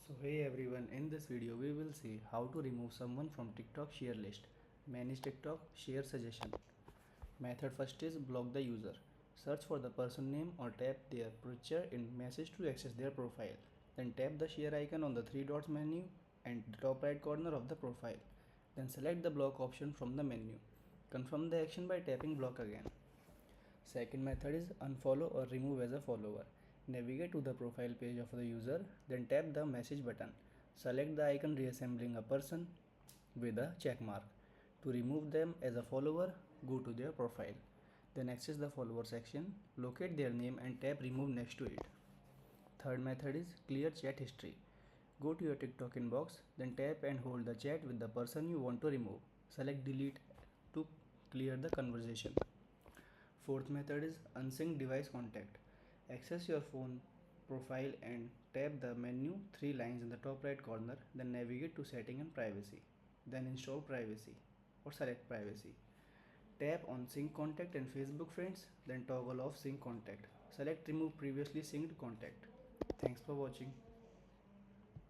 So hey everyone, in this video we will see how to remove someone from TikTok share list. Manage TikTok share suggestion. Method first is block the user. Search for the person name or tap their picture in message to access their profile. Then tap the share icon on the three dots menu and the top right corner of the profile. Then select the block option from the menu. Confirm the action by tapping block again. Second method is unfollow or remove as a follower. Navigate to the profile page of the user, then tap the message button. Select the icon reassembling a person with a check mark. To remove them as a follower, go to their profile. Then access the follower section, locate their name and tap remove next to it. Third method is clear chat history. Go to your TikTok inbox, then tap and hold the chat with the person you want to remove. Select delete to clear the conversation. Fourth method is unsync device contact. Access your phone profile and tap the menu 3 lines in the top right corner, then navigate to setting and privacy. Then install privacy or select privacy. Tap on sync contact and Facebook friends, then toggle off sync contact. Select remove previously synced contact. Thanks for watching.